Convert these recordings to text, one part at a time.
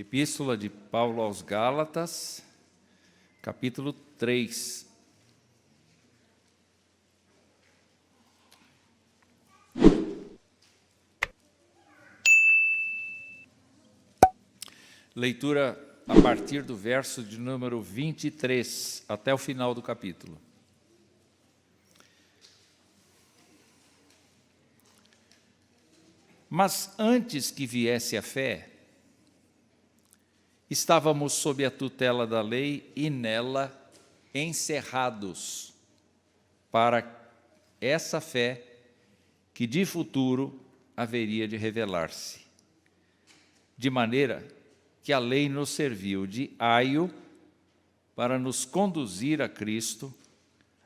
Epístola de Paulo aos Gálatas, capítulo 3. Leitura a partir do verso de número 23 até o final do capítulo. Mas antes que viesse a fé, estávamos sob a tutela da lei e nela encerrados para essa fé que de futuro haveria de revelar-se. De maneira que a lei nos serviu de aio para nos conduzir a Cristo,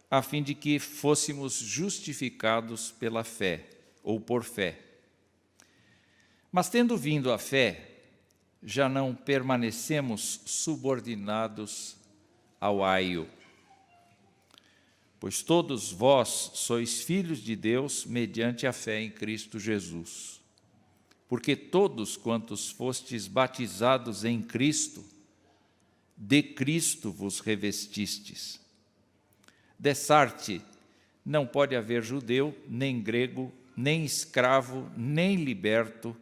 a fim de que fôssemos justificados pela fé, ou por fé. Mas tendo vindo a fé, já não permanecemos subordinados ao aio. Pois todos vós sois filhos de Deus mediante a fé em Cristo Jesus. Porque todos quantos fostes batizados em Cristo, de Cristo vos revestistes. Dessarte não pode haver judeu, nem grego, nem escravo, nem liberto,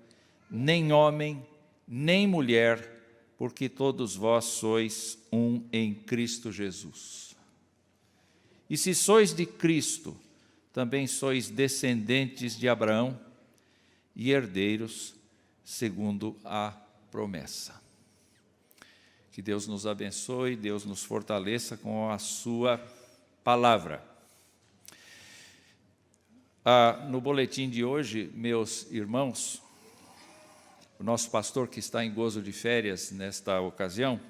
nem homem, nem mulher, porque todos vós sois um em Cristo Jesus. E se sois de Cristo, também sois descendentes de Abraão e herdeiros segundo a promessa. Que Deus nos abençoe, Deus nos fortaleça com a sua palavra. No boletim de hoje, meus irmãos, o nosso pastor, que está em gozo de férias nesta ocasião,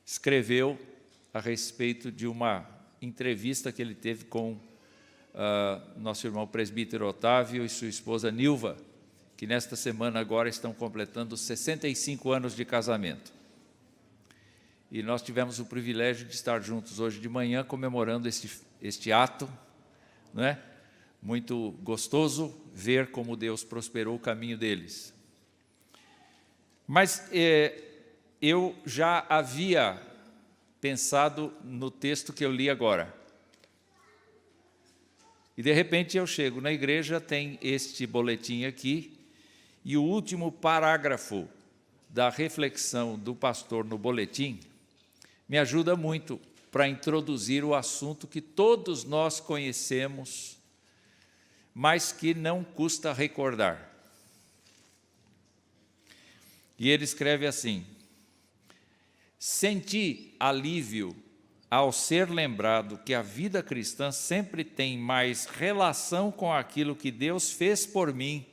escreveu a respeito de uma entrevista que ele teve com nosso irmão presbítero Otávio e sua esposa Nilva, que nesta semana agora estão completando 65 anos de casamento. E nós tivemos o privilégio de estar juntos hoje de manhã comemorando este ato, não é? Muito gostoso ver como Deus prosperou o caminho deles. Mas eu já havia pensado no texto que eu li agora. E de repente eu chego na igreja, tem este boletim aqui, e o último parágrafo da reflexão do pastor no boletim me ajuda muito para introduzir o assunto que todos nós conhecemos, mas que não custa recordar. E ele escreve assim: senti alívio ao ser lembrado que a vida cristã sempre tem mais relação com aquilo que Deus fez por mim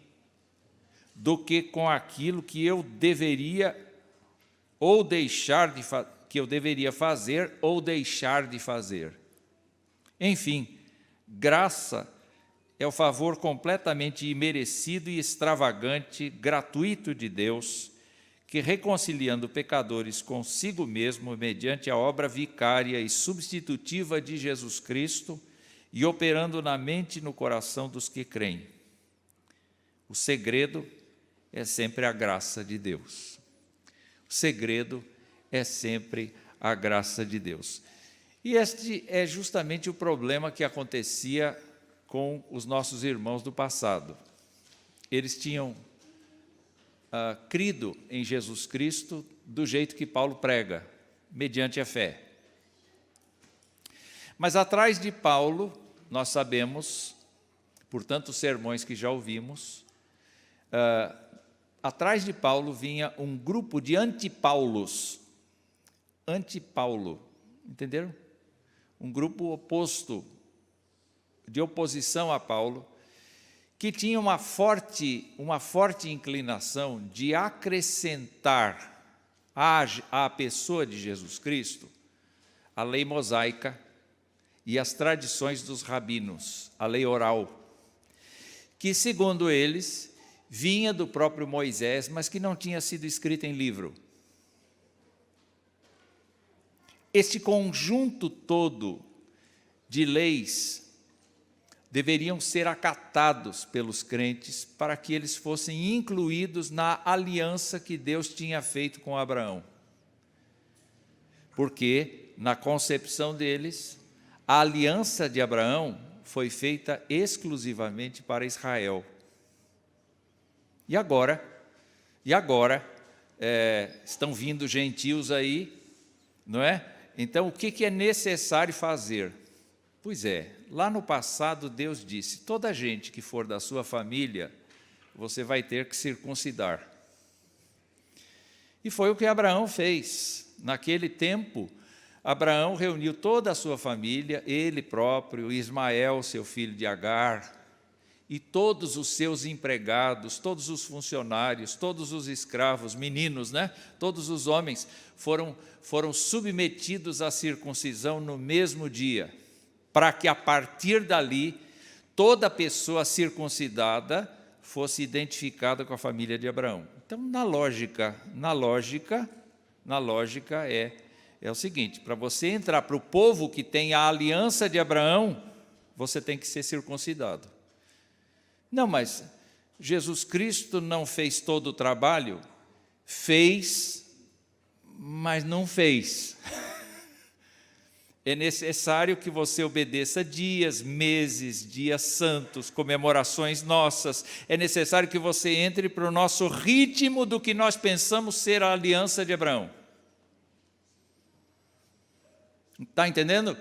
do que com aquilo que eu deveria ou deixar de que eu deveria fazer ou deixar de fazer. Enfim, graça é o favor completamente imerecido e extravagante, gratuito de Deus, que, reconciliando pecadores consigo mesmo, mediante a obra vicária e substitutiva de Jesus Cristo, e operando na mente e no coração dos que creem. O segredo é sempre a graça de Deus. O segredo é sempre a graça de Deus. E este é justamente o problema que acontecia com os nossos irmãos do passado. Eles tinham crido em Jesus Cristo do jeito que Paulo prega, mediante a fé. Mas atrás de Paulo, nós sabemos, por tantos sermões que já ouvimos, atrás de Paulo vinha um grupo de antipaulos. Antipaulo, entenderam? Um grupo oposto, de oposição a Paulo, que tinha uma forte inclinação de acrescentar à pessoa de Jesus Cristo a lei mosaica e as tradições dos rabinos, a lei oral, que, segundo eles, vinha do próprio Moisés, mas que não tinha sido escrita em livro. Este conjunto todo de leis deveriam ser acatados pelos crentes para que eles fossem incluídos na aliança que Deus tinha feito com Abraão. Porque, na concepção deles, a aliança de Abraão foi feita exclusivamente para Israel. E agora, estão vindo gentios aí, não é? Então, o que é necessário fazer? Pois é, lá no passado Deus disse, toda gente que for da sua família, você vai ter que circuncidar. E foi o que Abraão fez. Naquele tempo, Abraão reuniu toda a sua família, ele próprio, Ismael, seu filho de Agar, e todos os seus empregados, todos os funcionários, todos os escravos, meninos, né? Todos os homens foram submetidos à circuncisão no mesmo dia, para que a partir dali, toda pessoa circuncidada fosse identificada com a família de Abraão. Então, na lógica é o seguinte, para você entrar para o povo que tem a aliança de Abraão, você tem que ser circuncidado. Não, mas Jesus Cristo não fez todo o trabalho? Fez, mas não fez. É necessário que você obedeça dias, meses, dias santos, comemorações nossas. É necessário que você entre para o nosso ritmo do que nós pensamos ser a aliança de Abraão. Está entendendo?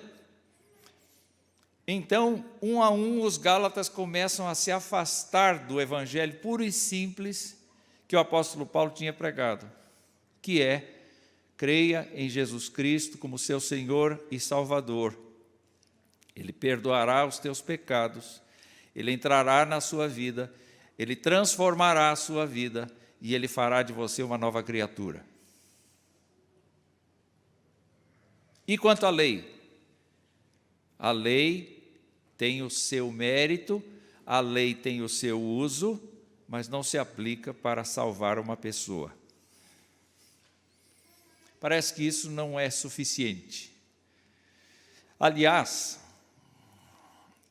Então, um a um, os gálatas começam a se afastar do evangelho puro e simples que o apóstolo Paulo tinha pregado, que é, creia em Jesus Cristo como seu Senhor e Salvador. Ele perdoará os teus pecados, Ele entrará na sua vida, Ele transformará a sua vida e Ele fará de você uma nova criatura. E quanto à lei? A lei tem o seu mérito, a lei tem o seu uso, mas não se aplica para salvar uma pessoa. Parece que isso não é suficiente. Aliás,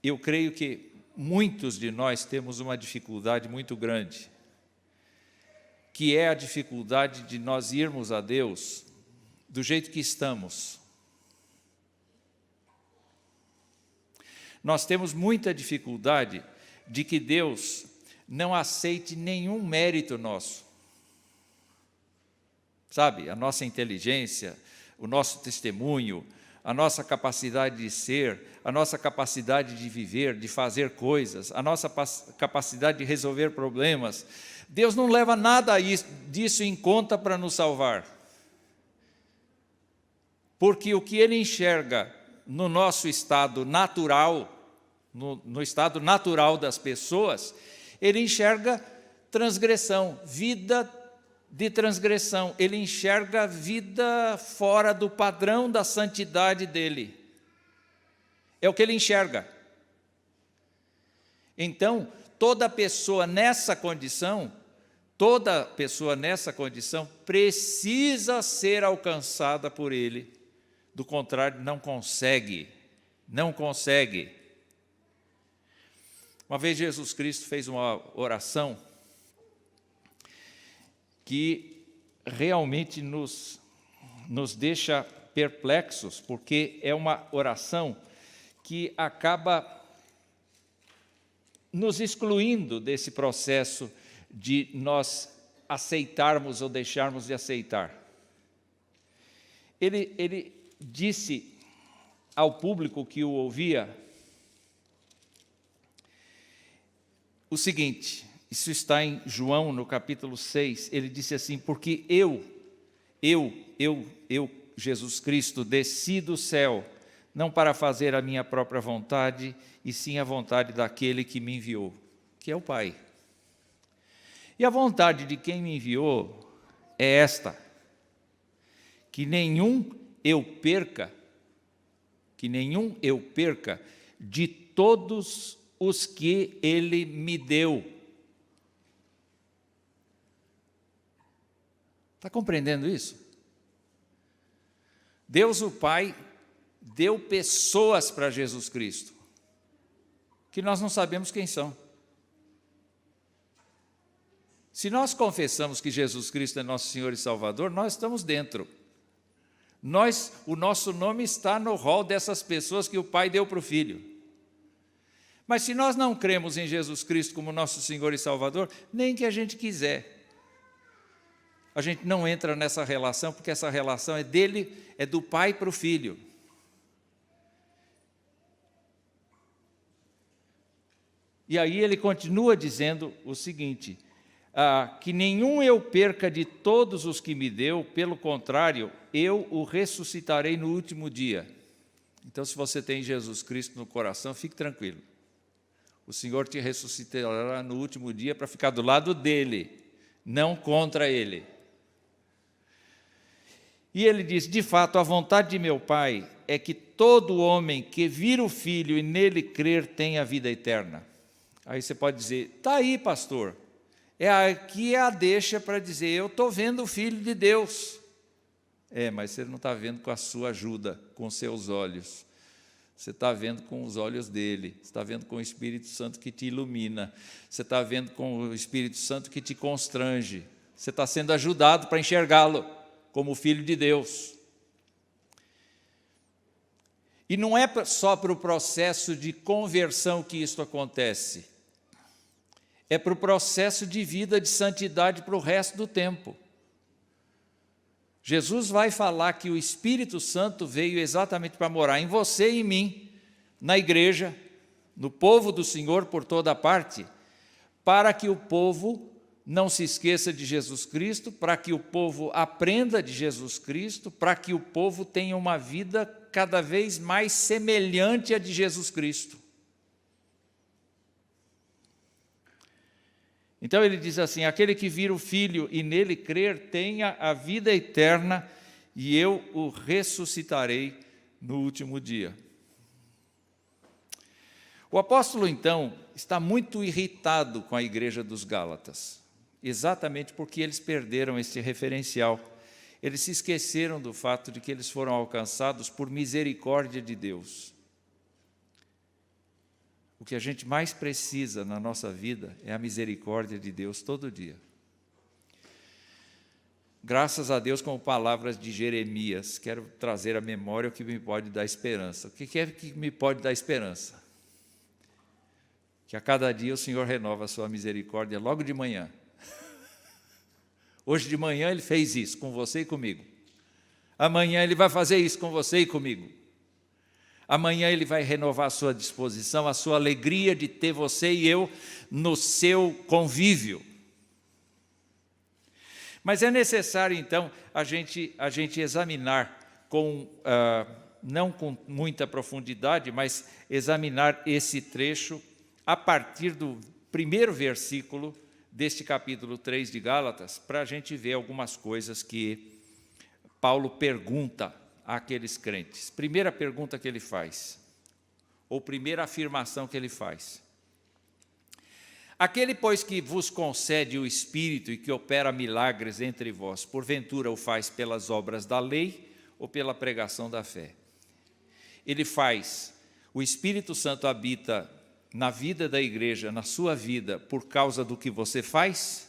eu creio que muitos de nós temos uma dificuldade muito grande, que é a dificuldade de nós irmos a Deus do jeito que estamos. Nós temos muita dificuldade de que Deus não aceite nenhum mérito nosso. Sabe, a nossa inteligência, o nosso testemunho, a nossa capacidade de ser, a nossa capacidade de viver, de fazer coisas, a nossa capacidade de resolver problemas. Deus não leva nada disso em conta para nos salvar. Porque o que Ele enxerga no nosso estado natural, no estado natural das pessoas, Ele enxerga transgressão, vida de transgressão. Ele enxerga vida fora do padrão da santidade dele. É o que ele enxerga. Então, toda pessoa nessa condição precisa ser alcançada por ele. Do contrário, não consegue. Uma vez Jesus Cristo fez uma oração que realmente nos deixa perplexos, porque é uma oração que acaba nos excluindo desse processo de nós aceitarmos ou deixarmos de aceitar. Ele disse ao público que o ouvia o seguinte, isso está em João, no capítulo 6, ele disse assim, porque eu, Jesus Cristo, desci do céu, não para fazer a minha própria vontade, e sim a vontade daquele que me enviou, que é o Pai. E a vontade de quem me enviou é esta, que nenhum eu perca de todos os que Ele me deu. Está compreendendo isso? Deus o Pai deu pessoas para Jesus Cristo. que nós não sabemos quem são. Se nós confessamos que Jesus Cristo é nosso Senhor e Salvador, nós estamos dentro. O nosso nome está no rol dessas pessoas que o Pai deu para o Filho. Mas se nós não cremos em Jesus Cristo como nosso Senhor e Salvador, nem que a gente quiser, a gente não entra nessa relação, porque essa relação é dele, é do Pai para o Filho. E aí ele continua dizendo o seguinte, que nenhum eu perca de todos os que me deu, pelo contrário, eu o ressuscitarei no último dia. Então, se você tem Jesus Cristo no coração, fique tranquilo. O Senhor te ressuscitará no último dia para ficar do lado dele, não contra ele. E ele diz, de fato, a vontade de meu Pai é que todo homem que vir o Filho e nele crer tenha vida eterna. Aí você pode dizer, está aí, pastor. Aqui é a deixa para dizer, eu estou vendo o Filho de Deus. Mas você não está vendo com a sua ajuda, com os seus olhos. Você está vendo com os olhos dele, você está vendo com o Espírito Santo que te ilumina, você está vendo com o Espírito Santo que te constrange, você está sendo ajudado para enxergá-lo como Filho de Deus. E não é só para o processo de conversão que isso acontece, é para o processo de vida de santidade para o resto do tempo. Jesus vai falar que o Espírito Santo veio exatamente para morar em você e em mim, na igreja, no povo do Senhor por toda parte, para que o povo não se esqueça de Jesus Cristo, para que o povo aprenda de Jesus Cristo, para que o povo tenha uma vida cada vez mais semelhante à de Jesus Cristo. Então ele diz assim, aquele que vir o Filho e nele crer, tenha a vida eterna, e eu o ressuscitarei no último dia. O apóstolo, então, está muito irritado com a igreja dos Gálatas, exatamente porque eles perderam esse referencial. Eles se esqueceram do fato de que eles foram alcançados por misericórdia de Deus. O que a gente mais precisa na nossa vida é a misericórdia de Deus todo dia. Graças a Deus, com palavras de Jeremias, quero trazer à memória o que me pode dar esperança. O que é que me pode dar esperança? Que a cada dia o Senhor renova a sua misericórdia logo de manhã. Hoje de manhã Ele fez isso com você e comigo. Amanhã Ele vai fazer isso com você e comigo. Amanhã Ele vai renovar a sua disposição, a sua alegria de ter você e eu no seu convívio. Mas é necessário, então, a gente examinar, não com muita profundidade, mas examinar esse trecho a partir do primeiro versículo deste capítulo 3 de Gálatas, para a gente ver algumas coisas que Paulo pergunta àqueles crentes. Primeira pergunta que ele faz, ou primeira afirmação que ele faz. Aquele, pois, que vos concede o Espírito e que opera milagres entre vós, porventura o faz pelas obras da lei ou pela pregação da fé? Ele faz, o Espírito Santo habita na vida da igreja, na sua vida, por causa do que você faz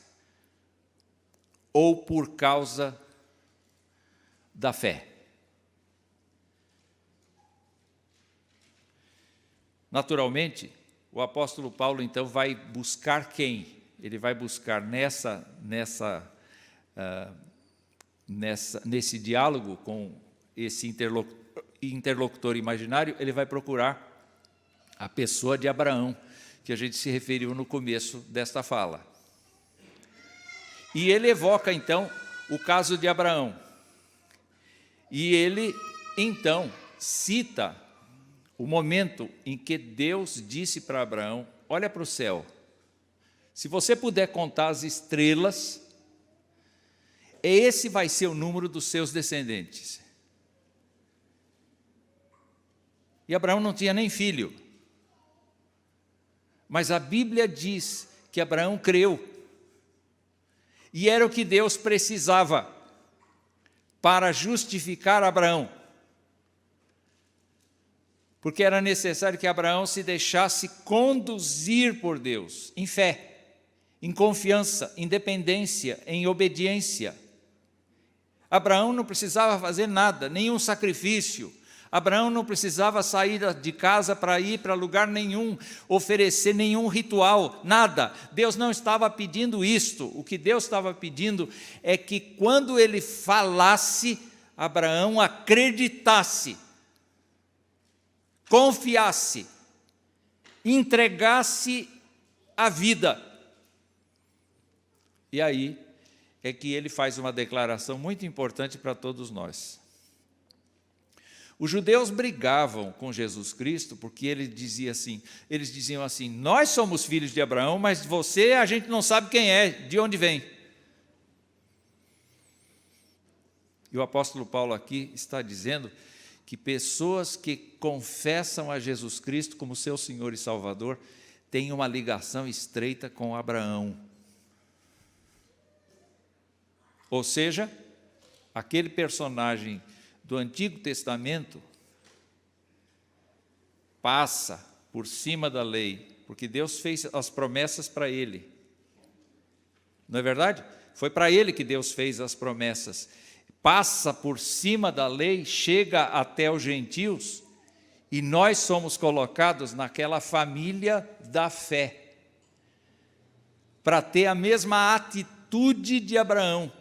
ou por causa da fé? Naturalmente, o apóstolo Paulo, então, vai buscar quem? Ele vai buscar nesse diálogo com esse interlocutor imaginário, ele vai procurar a pessoa de Abraão, que a gente se referiu no começo desta fala. E ele evoca, então, o caso de Abraão. E ele, então, cita o momento em que Deus disse para Abraão, olha para o céu, se você puder contar as estrelas, esse vai ser o número dos seus descendentes. E Abraão não tinha nem filho. Mas a Bíblia diz que Abraão creu. E era o que Deus precisava para justificar Abraão. porque era necessário que Abraão se deixasse conduzir por Deus, em fé, em confiança, em dependência, em obediência. Abraão não precisava fazer nada, nenhum sacrifício. Abraão não precisava sair de casa para ir para lugar nenhum, oferecer nenhum ritual, nada. Deus não estava pedindo isto. O que Deus estava pedindo é que quando ele falasse, Abraão acreditasse, confiasse, entregasse a vida. E aí é que ele faz uma declaração muito importante para todos nós. Os judeus brigavam com Jesus Cristo porque eles diziam assim, nós somos filhos de Abraão, mas você a gente não sabe quem é, de onde vem. E o apóstolo Paulo aqui está dizendo que pessoas que confessam a Jesus Cristo como seu Senhor e Salvador têm uma ligação estreita com Abraão. Ou seja, aquele personagem do Antigo Testamento passa por cima da lei, porque Deus fez as promessas para ele. Não é verdade? Foi para ele que Deus fez as promessas. Passa por cima da lei, chega até os gentios, e nós somos colocados naquela família da fé, para ter a mesma atitude de Abraão.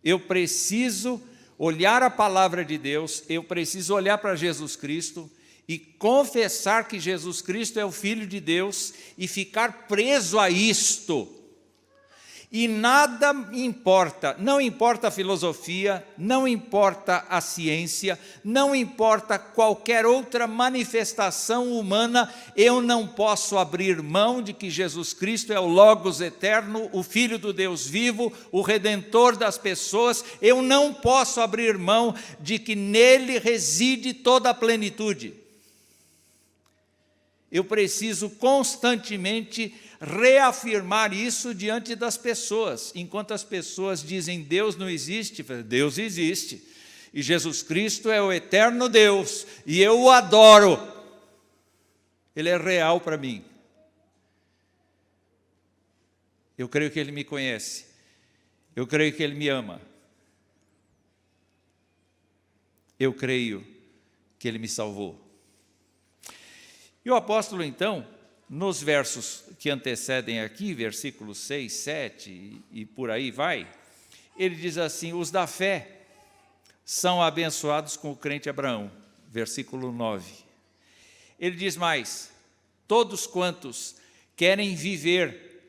Eu preciso olhar a palavra de Deus, eu preciso olhar para Jesus Cristo e confessar que Jesus Cristo é o Filho de Deus e ficar preso a isto. E nada importa, não importa a filosofia, não importa a ciência, não importa qualquer outra manifestação humana, eu não posso abrir mão de que Jesus Cristo é o Logos eterno, o Filho do Deus vivo, o Redentor das pessoas. Eu não posso abrir mão de que nele reside toda a plenitude. Eu preciso constantemente reafirmar isso diante das pessoas. Enquanto as pessoas dizem Deus não existe, Deus existe. E Jesus Cristo é o eterno Deus, e eu o adoro. Ele é real para mim. Eu creio que Ele me conhece. Eu creio que Ele me ama. Eu creio que Ele me salvou. E o apóstolo, então, nos versos que antecedem aqui, versículos 6, 7 e por aí vai, ele diz assim, os da fé são abençoados com o crente Abraão, versículo 9. Ele diz mais, todos quantos querem viver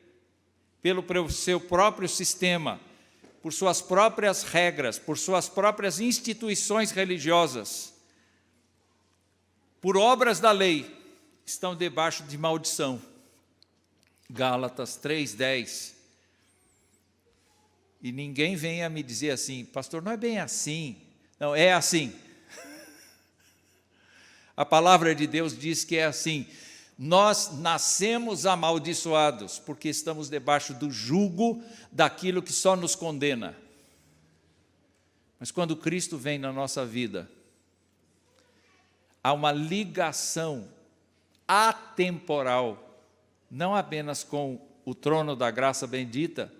pelo seu próprio sistema, por suas próprias regras, por suas próprias instituições religiosas, por obras da lei, estão debaixo de maldição. Gálatas 3:10. E ninguém venha me dizer assim, pastor, não é bem assim. Não, é assim. A palavra de Deus diz que é assim. Nós nascemos amaldiçoados, porque estamos debaixo do jugo daquilo que só nos condena. Mas quando Cristo vem na nossa vida, há uma ligação atemporal, não apenas com o trono da graça bendita,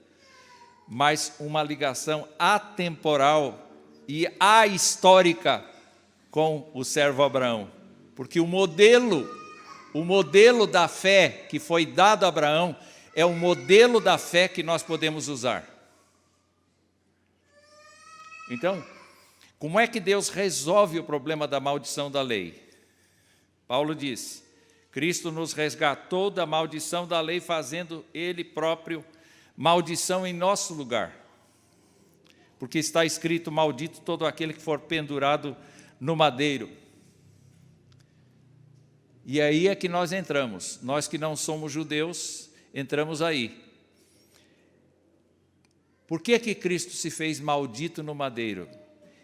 mas uma ligação atemporal e ahistórica com o servo Abraão. Porque o modelo da fé que foi dado a Abraão é o modelo da fé que nós podemos usar. Então, como é que Deus resolve o problema da maldição da lei? Paulo diz, Cristo nos resgatou da maldição da lei, fazendo Ele próprio maldição em nosso lugar. Porque está escrito, maldito todo aquele que for pendurado no madeiro. E aí é que nós entramos, nós que não somos judeus, entramos aí. Por que que Cristo se fez maldito no madeiro?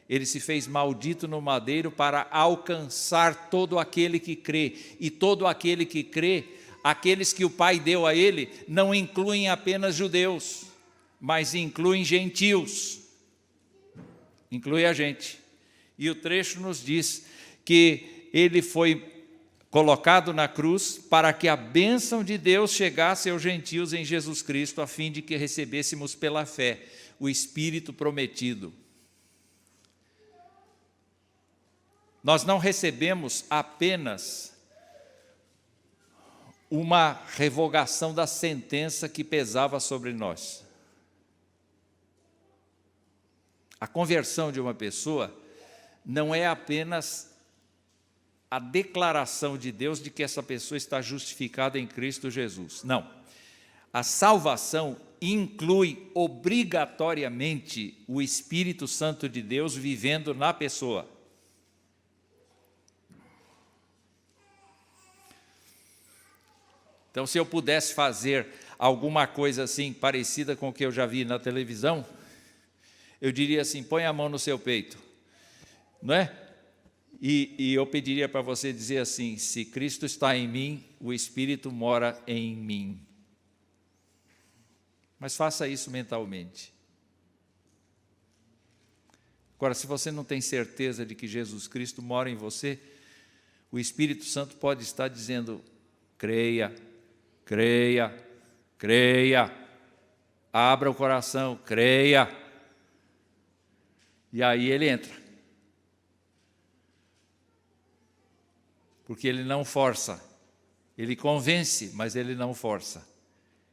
Ele se fez maldito no madeiro para alcançar todo aquele que crê. E todo aquele que crê, aqueles que o Pai deu a ele, não incluem apenas judeus, mas incluem gentios. Inclui a gente. E o trecho nos diz que ele foi colocado na cruz para que a bênção de Deus chegasse aos gentios em Jesus Cristo, a fim de que recebêssemos pela fé o Espírito prometido. Nós não recebemos apenas uma revogação da sentença que pesava sobre nós. A conversão de uma pessoa não é apenas a declaração de Deus de que essa pessoa está justificada em Cristo Jesus. Não. A salvação inclui obrigatoriamente o Espírito Santo de Deus vivendo na pessoa. Então, se eu pudesse fazer alguma coisa assim parecida com o que eu já vi na televisão, eu diria assim: põe a mão no seu peito, não é? E eu pediria para você dizer assim: se Cristo está em mim, o Espírito mora em mim. Mas faça isso mentalmente. Agora, se você não tem certeza de que Jesus Cristo mora em você, o Espírito Santo pode estar dizendo: creia, creia, creia, abra o coração, creia. E aí ele entra. Porque ele não força, ele convence, mas ele não força.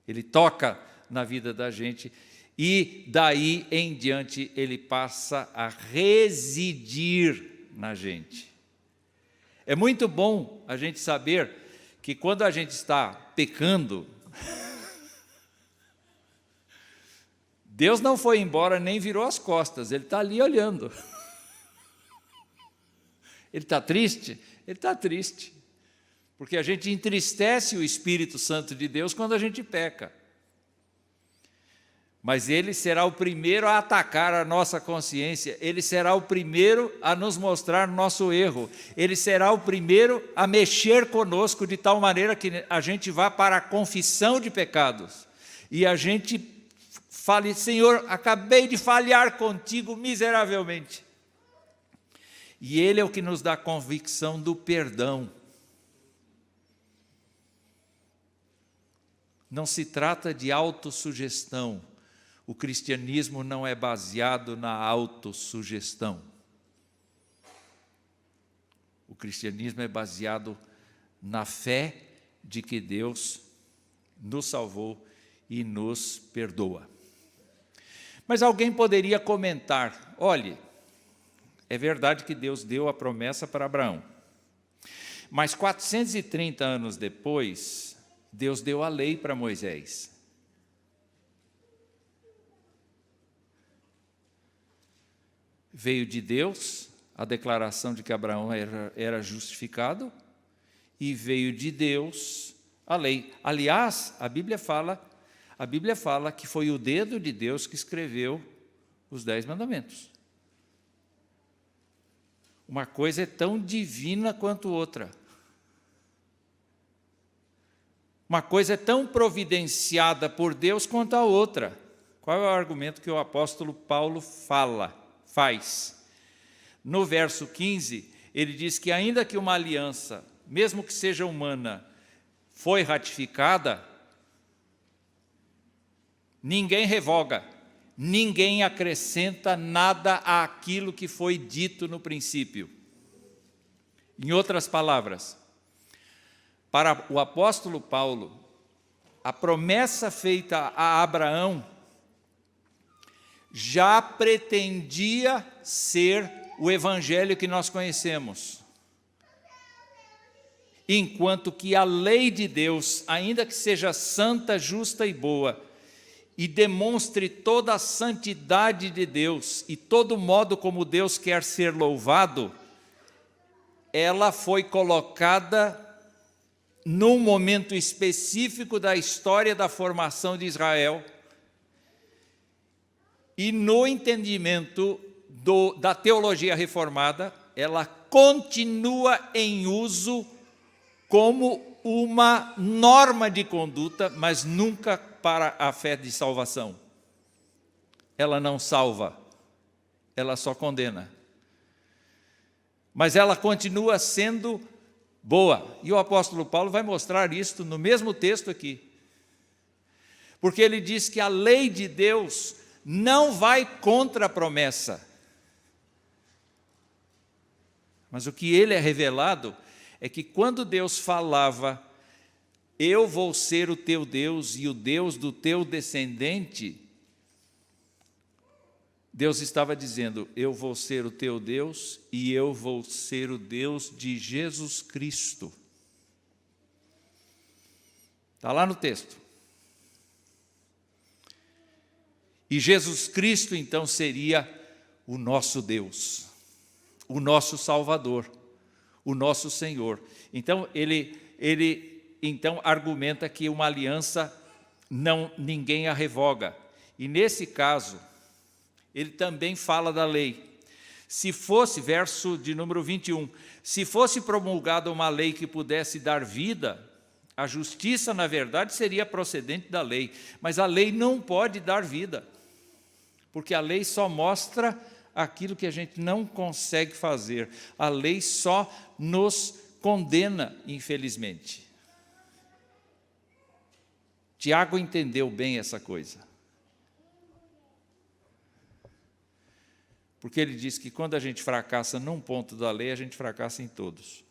Ele toca na vida da gente e daí em diante ele passa a residir na gente. É muito bom a gente saber que quando a gente está pecando, Deus não foi embora nem virou as costas, Ele está ali olhando. Ele está triste? Ele está triste, porque a gente entristece o Espírito Santo de Deus quando a gente peca. Mas Ele será o primeiro a atacar a nossa consciência, Ele será o primeiro a nos mostrar nosso erro, Ele será o primeiro a mexer conosco de tal maneira que a gente vá para a confissão de pecados, e a gente fale: Senhor, acabei de falhar contigo miseravelmente. E Ele é o que nos dá convicção do perdão. Não se trata de autossugestão. O cristianismo não é baseado na autossugestão. O cristianismo é baseado na fé de que Deus nos salvou e nos perdoa. Mas alguém poderia comentar: olhe, é verdade que Deus deu a promessa para Abraão, mas 430 anos depois, Deus deu a lei para Moisés. Veio de Deus a declaração de que Abraão era justificado, e veio de Deus a lei. Aliás, a Bíblia fala que foi o dedo de Deus que escreveu os 10 mandamentos. Uma coisa é tão divina quanto outra. Uma coisa é tão providenciada por Deus quanto a outra. Qual é o argumento que o apóstolo Paulo faz? No verso 15, ele diz que ainda que uma aliança, mesmo que seja humana, foi ratificada, ninguém revoga, ninguém acrescenta nada àquilo que foi dito no princípio. Em outras palavras, para o apóstolo Paulo, a promessa feita a Abraão já pretendia ser o evangelho que nós conhecemos. Enquanto que a lei de Deus, ainda que seja santa, justa e boa, e demonstre toda a santidade de Deus e todo o modo como Deus quer ser louvado, ela foi colocada num momento específico da história da formação de Israel, e no entendimento da teologia reformada, ela continua em uso como uma norma de conduta, mas nunca para a fé de salvação. Ela não salva, ela só condena. mas ela continua sendo boa. E o apóstolo Paulo vai mostrar isso no mesmo texto aqui. Porque ele diz que a lei de Deus não vai contra a promessa. Mas o que ele é revelado é que quando Deus falava, eu vou ser o teu Deus e o Deus do teu descendente, Deus estava dizendo, eu vou ser o teu Deus e eu vou ser o Deus de Jesus Cristo. Está lá no texto. E Jesus Cristo, então, seria o nosso Deus, o nosso Salvador, o nosso Senhor. Então, ele então argumenta que uma aliança ninguém a revoga. E nesse caso, ele também fala da lei. Se fosse, verso de número 21, se fosse promulgada uma lei que pudesse dar vida, a justiça, na verdade, seria procedente da lei. Mas a lei não pode dar vida, porque a lei só mostra aquilo que a gente não consegue fazer. A lei só nos condena, infelizmente. Tiago entendeu bem essa coisa. Porque ele diz que quando a gente fracassa num ponto da lei, a gente fracassa em todos.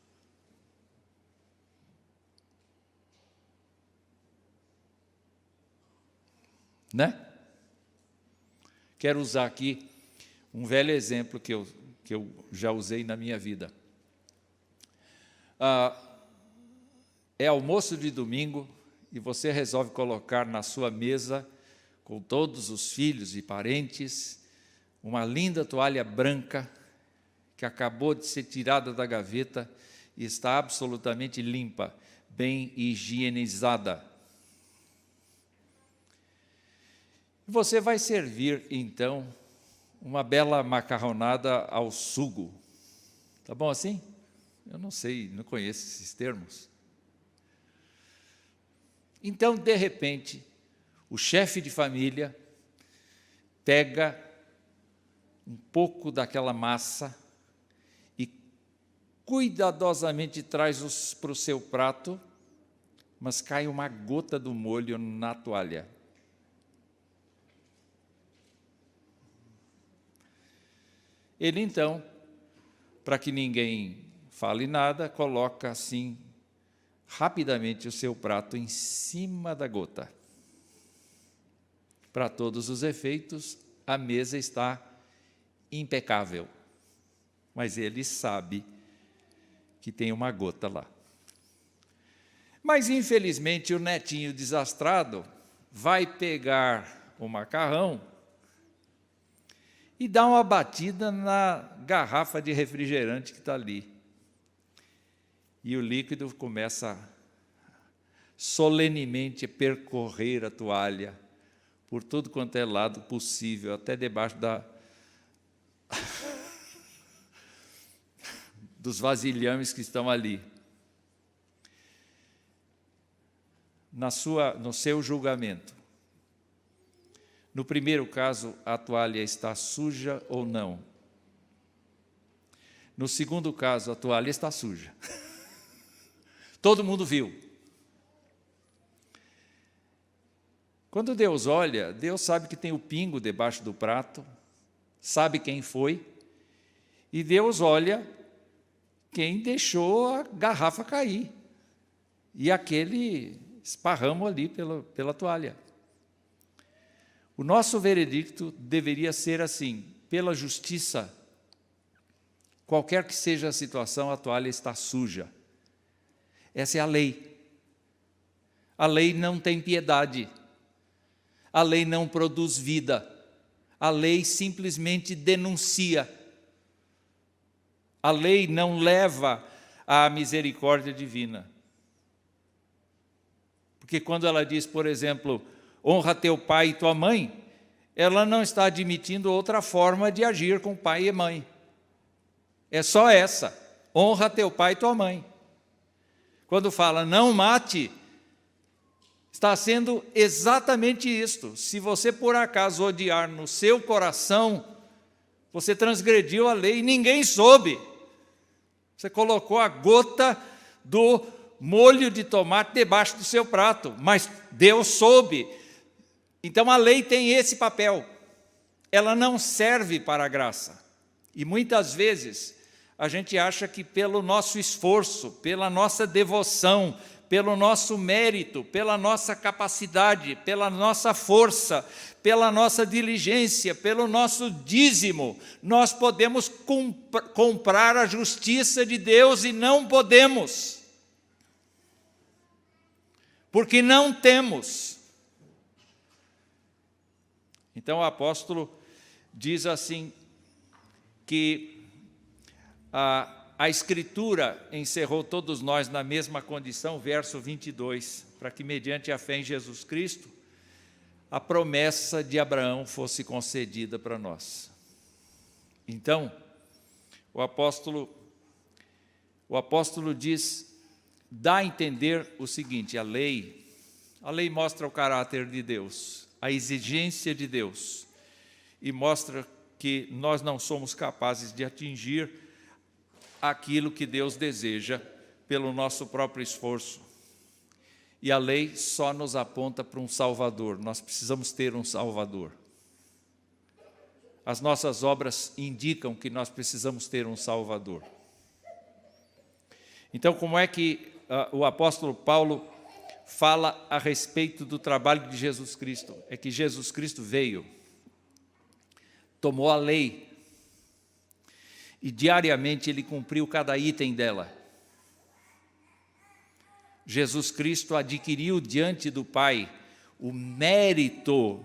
Né? Quero usar aqui um velho exemplo que eu já usei na minha vida. É almoço de domingo e você resolve colocar na sua mesa, com todos os filhos e parentes, uma linda toalha branca que acabou de ser tirada da gaveta e está absolutamente limpa, bem higienizada. Você vai servir, então, uma bela macarronada ao sugo. Tá bom assim? Eu não sei, não conheço esses termos. Então, de repente, o chefe de família pega um pouco daquela massa e cuidadosamente traz para o seu prato, mas cai uma gota do molho na toalha. Ele, então, para que ninguém fale nada, coloca assim, rapidamente o seu prato em cima da gota. Para todos os efeitos, a mesa está impecável, mas ele sabe que tem uma gota lá. Mas, infelizmente, o netinho desastrado vai pegar o macarrão e dá uma batida na garrafa de refrigerante que está ali. E o líquido começa solenemente a percorrer a toalha por tudo quanto é lado possível, até debaixo dos vasilhames que estão ali. No seu julgamento, no primeiro caso, a toalha está suja ou não? No segundo caso, a toalha está suja. Todo mundo viu. Quando Deus olha, Deus sabe que tem o pingo debaixo do prato, sabe quem foi, e Deus olha quem deixou a garrafa cair, e aquele esparramo ali pela toalha. O nosso veredicto deveria ser assim, pela justiça, qualquer que seja a situação, a toalha está suja. Essa é a lei. A lei não tem piedade. A lei não produz vida. A lei simplesmente denuncia. A lei não leva à misericórdia divina. Porque quando ela diz, por exemplo, honra teu pai e tua mãe, ela não está admitindo outra forma de agir com pai e mãe. É só essa, honra teu pai e tua mãe. Quando fala não mate, está sendo exatamente isto. Se você por acaso odiar no seu coração, você transgrediu a lei e ninguém soube. Você colocou a gota do molho de tomate debaixo do seu prato, mas Deus soube. Então a lei tem esse papel. Ela não serve para a graça. E muitas vezes a gente acha que pelo nosso esforço, pela nossa devoção, pelo nosso mérito, pela nossa capacidade, pela nossa força, pela nossa diligência, pelo nosso dízimo, nós podemos comprar a justiça de Deus, e não podemos. Porque não temos. Então o apóstolo diz assim, que a Escritura encerrou todos nós na mesma condição, verso 22, para que mediante a fé em Jesus Cristo, a promessa de Abraão fosse concedida para nós. Então, o apóstolo diz, dá a entender o seguinte, a lei mostra o caráter de Deus, a exigência de Deus, e mostra que nós não somos capazes de atingir aquilo que Deus deseja pelo nosso próprio esforço. E a lei só nos aponta para um Salvador, nós precisamos ter um Salvador. As nossas obras indicam que nós precisamos ter um Salvador. Então, como é que o apóstolo Paulo fala a respeito do trabalho de Jesus Cristo? É que Jesus Cristo veio, tomou a lei, e diariamente ele cumpriu cada item dela. Jesus Cristo adquiriu diante do Pai o mérito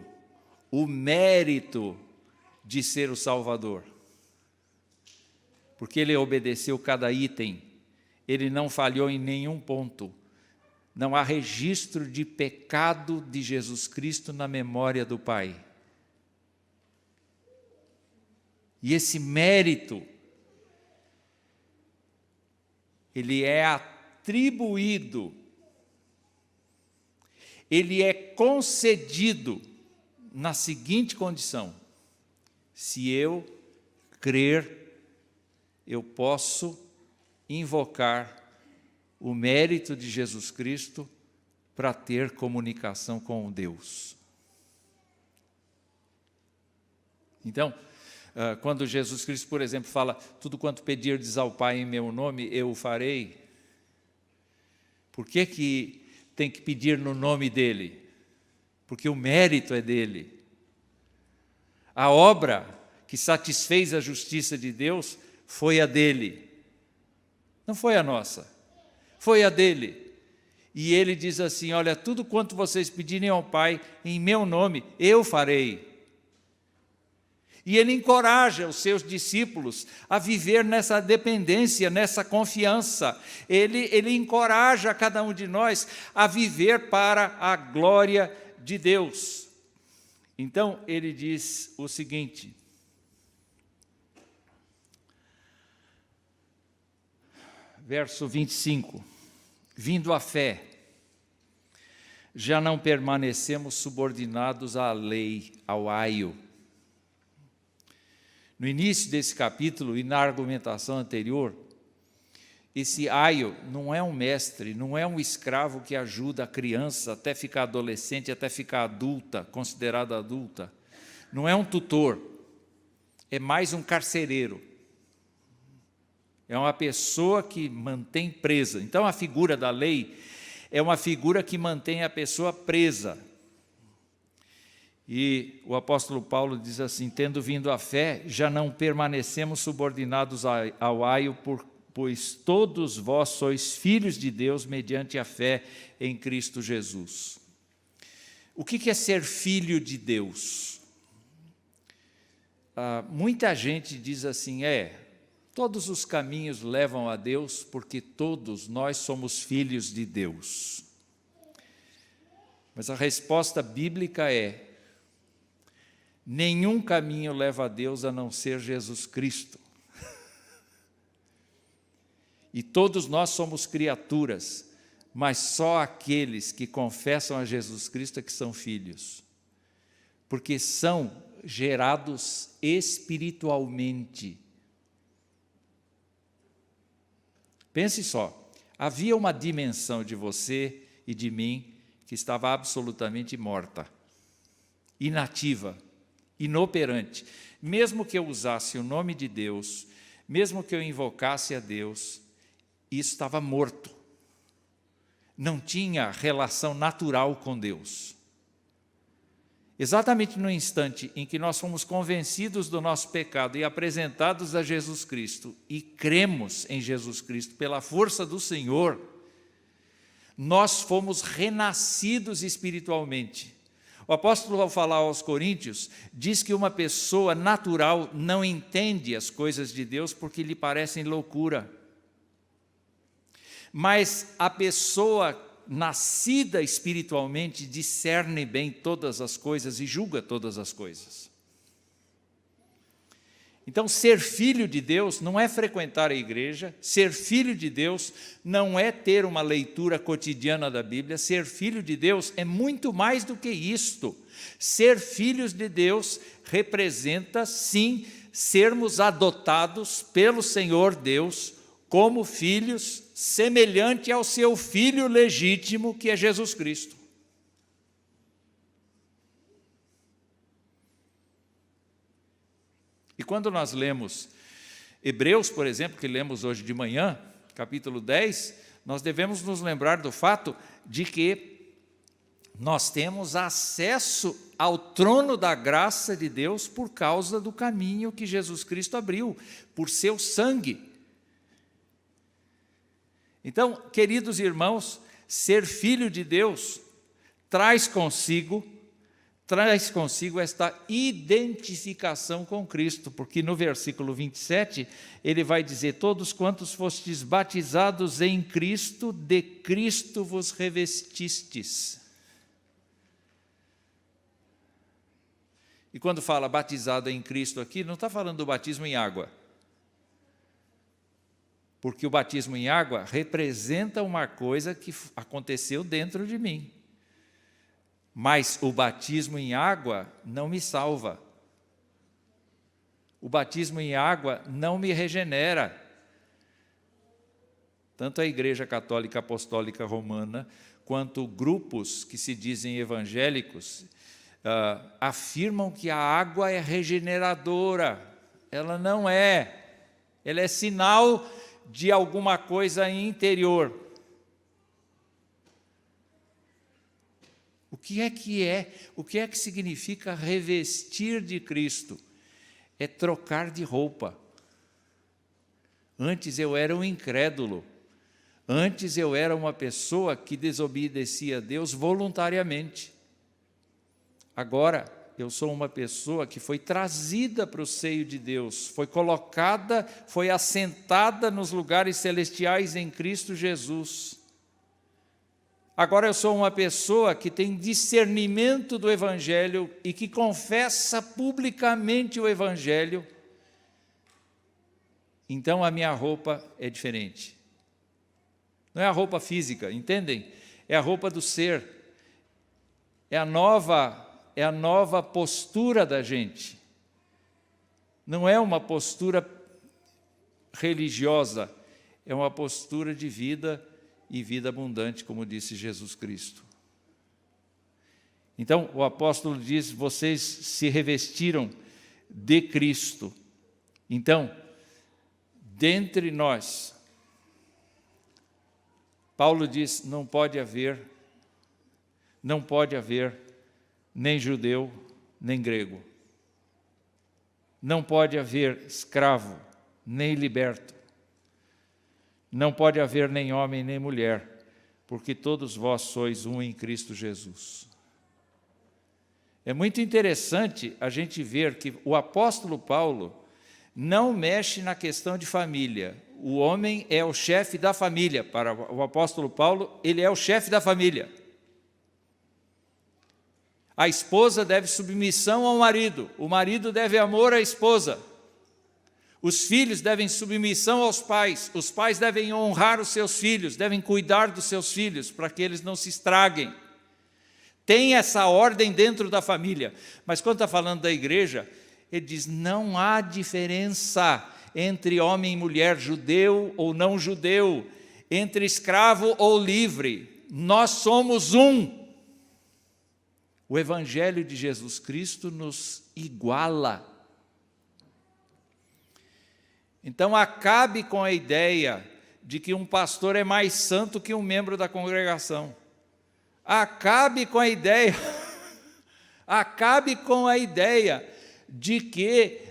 de ser o Salvador. Porque ele obedeceu cada item, ele não falhou em nenhum ponto. Não há registro de pecado de Jesus Cristo na memória do Pai. E esse mérito, ele é atribuído, ele é concedido na seguinte condição: se eu crer, eu posso invocar o mérito de Jesus Cristo para ter comunicação com Deus. Então, quando Jesus Cristo, por exemplo, fala, tudo quanto pedirdes ao Pai em meu nome, eu o farei. Por que tem que pedir no nome dele? Porque o mérito é dele. A obra que satisfez a justiça de Deus foi a dele. Não foi a nossa, foi a dele. E ele diz assim, olha, tudo quanto vocês pedirem ao Pai em meu nome, eu farei. E ele encoraja os seus discípulos a viver nessa dependência, nessa confiança. Ele encoraja cada um de nós a viver para a glória de Deus. Então, ele diz o seguinte, verso 25, vindo a fé, já não permanecemos subordinados à lei, ao aio. No início desse capítulo e na argumentação anterior, esse aio não é um mestre, não é um escravo que ajuda a criança até ficar adolescente, até ficar adulta, considerada adulta. Não é um tutor, é mais um carcereiro. É uma pessoa que mantém presa. Então a figura da lei é uma figura que mantém a pessoa presa. E o apóstolo Paulo diz assim, tendo vindo a fé, já não permanecemos subordinados ao aio, pois todos vós sois filhos de Deus mediante a fé em Cristo Jesus. O que é ser filho de Deus? Muita gente diz assim, todos os caminhos levam a Deus, porque todos nós somos filhos de Deus. Mas a resposta bíblica é, nenhum caminho leva a Deus a não ser Jesus Cristo. E todos nós somos criaturas, mas só aqueles que confessam a Jesus Cristo é que são filhos. Porque são gerados espiritualmente. Pense só, havia uma dimensão de você e de mim que estava absolutamente morta, inativa, inoperante. Mesmo que eu usasse o nome de Deus, mesmo que eu invocasse a Deus, isso estava morto. Não tinha relação natural com Deus. Exatamente no instante em que nós fomos convencidos do nosso pecado e apresentados a Jesus Cristo e cremos em Jesus Cristo pela força do Senhor, nós fomos renascidos espiritualmente. O apóstolo, ao falar aos Coríntios, diz que uma pessoa natural não entende as coisas de Deus porque lhe parecem loucura. Mas a pessoa nascida espiritualmente discerne bem todas as coisas e julga todas as coisas. Então, ser filho de Deus não é frequentar a igreja, ser filho de Deus não é ter uma leitura cotidiana da Bíblia, ser filho de Deus é muito mais do que isto. Ser filhos de Deus representa, sim, sermos adotados pelo Senhor Deus como filhos, semelhante ao seu filho legítimo, que é Jesus Cristo. E quando nós lemos Hebreus, por exemplo, que lemos hoje de manhã, capítulo 10, nós devemos nos lembrar do fato de que nós temos acesso ao trono da graça de Deus por causa do caminho que Jesus Cristo abriu, por seu sangue. Então, queridos irmãos, ser filho de Deus traz consigo esta identificação com Cristo, porque no versículo 27, ele vai dizer: todos quantos fostes batizados em Cristo, de Cristo vos revestistes. E quando fala batizado em Cristo aqui, não está falando do batismo em água. Porque o batismo em água representa uma coisa que aconteceu dentro de mim. Mas o batismo em água não me salva. O batismo em água não me regenera. Tanto a Igreja Católica Apostólica Romana, quanto grupos que se dizem evangélicos, afirmam que a água é regeneradora. Ela não é. Ela é sinal de alguma coisa interior. O que é que significa revestir de Cristo? É trocar de roupa. Antes eu era um incrédulo. Antes eu era uma pessoa que desobedecia a Deus voluntariamente. Agora eu sou uma pessoa que foi trazida para o seio de Deus, foi colocada, foi assentada nos lugares celestiais em Cristo Jesus. Agora eu sou uma pessoa que tem discernimento do Evangelho e que confessa publicamente o Evangelho. Então a minha roupa é diferente. Não é a roupa física, entendem? É a roupa do ser. É a nova postura da gente. Não é uma postura religiosa, é uma postura de vida e vida abundante, como disse Jesus Cristo. Então, o apóstolo diz: vocês se revestiram de Cristo. Então, dentre nós, Paulo diz: não pode haver nem judeu, nem grego. Não pode haver escravo, nem liberto. Não pode haver nem homem, nem mulher, porque todos vós sois um em Cristo Jesus. É muito interessante a gente ver que o apóstolo Paulo não mexe na questão de família. O homem é o chefe da família. Para o apóstolo Paulo, ele é o chefe da família. A esposa deve submissão ao marido, o marido deve amor à esposa. Os filhos devem submissão aos pais, os pais devem honrar os seus filhos, devem cuidar dos seus filhos, para que eles não se estraguem. Tem essa ordem dentro da família, mas quando está falando da igreja, ele diz: não há diferença entre homem e mulher, judeu ou não judeu, entre escravo ou livre. Nós somos um. O Evangelho de Jesus Cristo nos iguala. Então, acabe com a ideia de que um pastor é mais santo que um membro da congregação. Acabe com a ideia, de que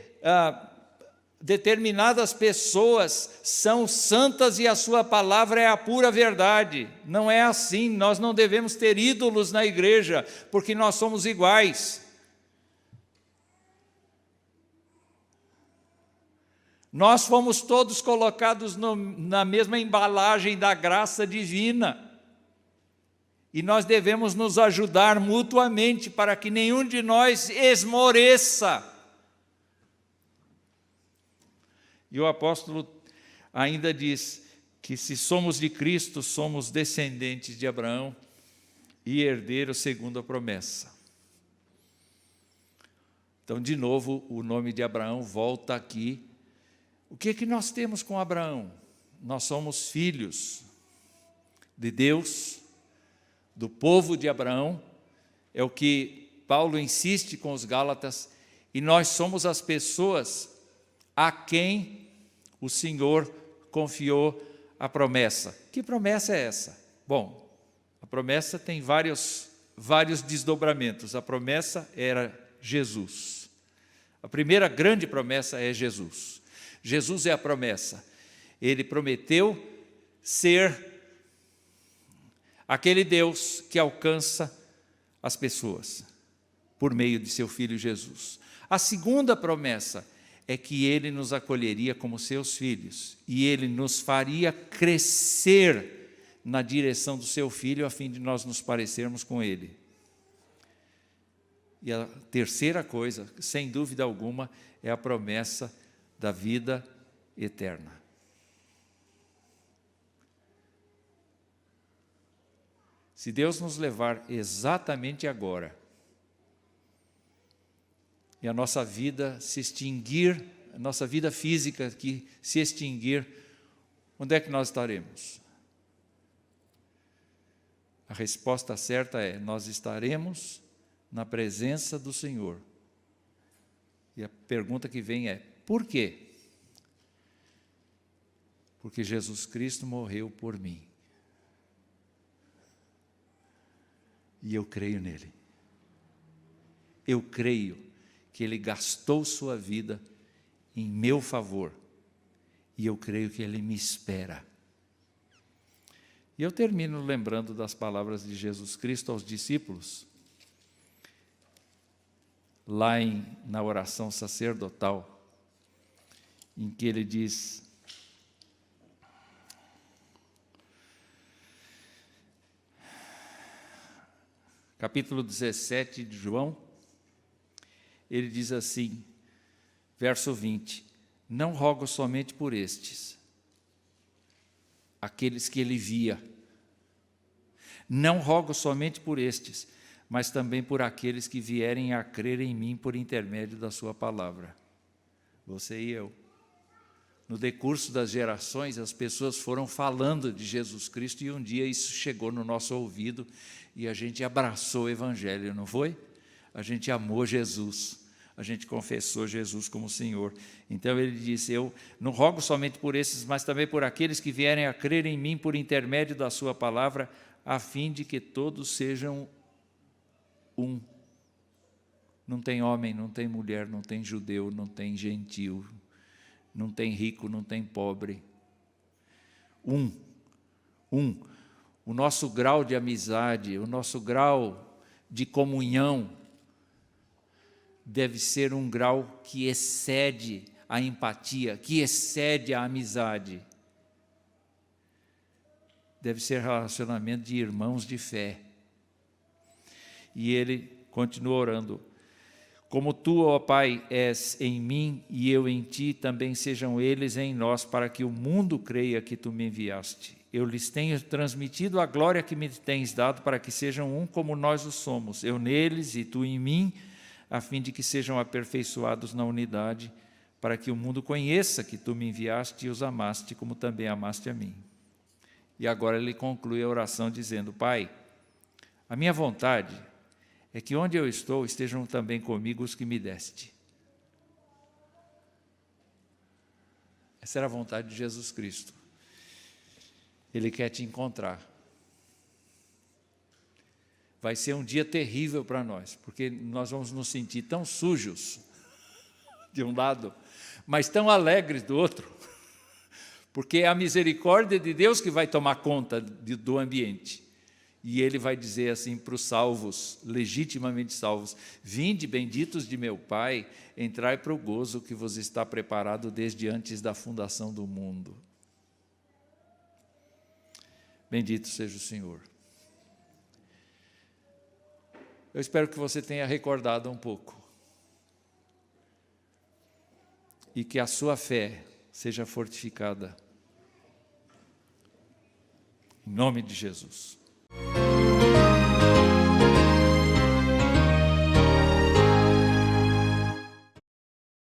determinadas pessoas são santas e a sua palavra é a pura verdade. Não é assim, nós não devemos ter ídolos na igreja, porque nós somos iguais. Nós fomos todos colocados na mesma embalagem da graça divina. E nós devemos nos ajudar mutuamente para que nenhum de nós esmoreça. E o apóstolo ainda diz que se somos de Cristo, somos descendentes de Abraão e herdeiros segundo a promessa. Então, de novo, o nome de Abraão volta aqui. O que é que nós temos com Abraão? Nós somos filhos de Deus, do povo de Abraão, é o que Paulo insiste com os Gálatas, e nós somos as pessoas a quem o Senhor confiou a promessa. Que promessa é essa? Bom, a promessa tem vários desdobramentos. A promessa era Jesus. A primeira grande promessa é Jesus. Jesus é a promessa. Ele prometeu ser aquele Deus que alcança as pessoas por meio de seu Filho Jesus. A segunda promessa é que Ele nos acolheria como seus filhos e Ele nos faria crescer na direção do seu Filho a fim de nós nos parecermos com Ele. E a terceira coisa, sem dúvida alguma, é a promessa da vida eterna. Se Deus nos levar exatamente agora, e a nossa vida se extinguir, a nossa vida física que se extinguir, onde é que nós estaremos? A resposta certa é: nós estaremos na presença do Senhor. E a pergunta que vem é: por quê? Porque Jesus Cristo morreu por mim. E eu creio nele. Eu creio que ele gastou sua vida em meu favor. E eu creio que ele me espera. E eu termino lembrando das palavras de Jesus Cristo aos discípulos, lá na oração sacerdotal, em que ele diz: capítulo 17 de João, ele diz assim, verso 20: não rogo somente por estes, aqueles que ele via, não rogo somente por estes, mas também por aqueles que vierem a crer em mim por intermédio da sua palavra. Você e eu. No decurso das gerações, as pessoas foram falando de Jesus Cristo e um dia isso chegou no nosso ouvido e a gente abraçou o Evangelho, não foi? A gente amou Jesus, a gente confessou Jesus como Senhor. Então ele disse: eu não rogo somente por esses, mas também por aqueles que vierem a crer em mim por intermédio da sua palavra, a fim de que todos sejam um. Não tem homem, não tem mulher, não tem judeu, não tem gentil, não tem rico, não tem pobre. Um. O nosso grau de amizade, o nosso grau de comunhão deve ser um grau que excede a empatia, que excede a amizade. Deve ser relacionamento de irmãos de fé. E ele continua orando: como tu, ó Pai, és em mim e eu em ti, também sejam eles em nós, para que o mundo creia que tu me enviaste. Eu lhes tenho transmitido a glória que me tens dado, para que sejam um como nós o somos, eu neles e tu em mim, a fim de que sejam aperfeiçoados na unidade, para que o mundo conheça que tu me enviaste e os amaste, como também amaste a mim. E agora ele conclui a oração dizendo: Pai, a minha vontade é que onde eu estou estejam também comigo os que me deste. Essa era a vontade de Jesus Cristo. Ele quer te encontrar. Vai ser um dia terrível para nós, porque nós vamos nos sentir tão sujos de um lado, mas tão alegres do outro, porque é a misericórdia de Deus que vai tomar conta do ambiente. E ele vai dizer assim para os salvos, legitimamente salvos: vinde, benditos de meu Pai, entrai para o gozo que vos está preparado desde antes da fundação do mundo. Bendito seja o Senhor. Eu espero que você tenha recordado um pouco e que a sua fé seja fortificada. Em nome de Jesus.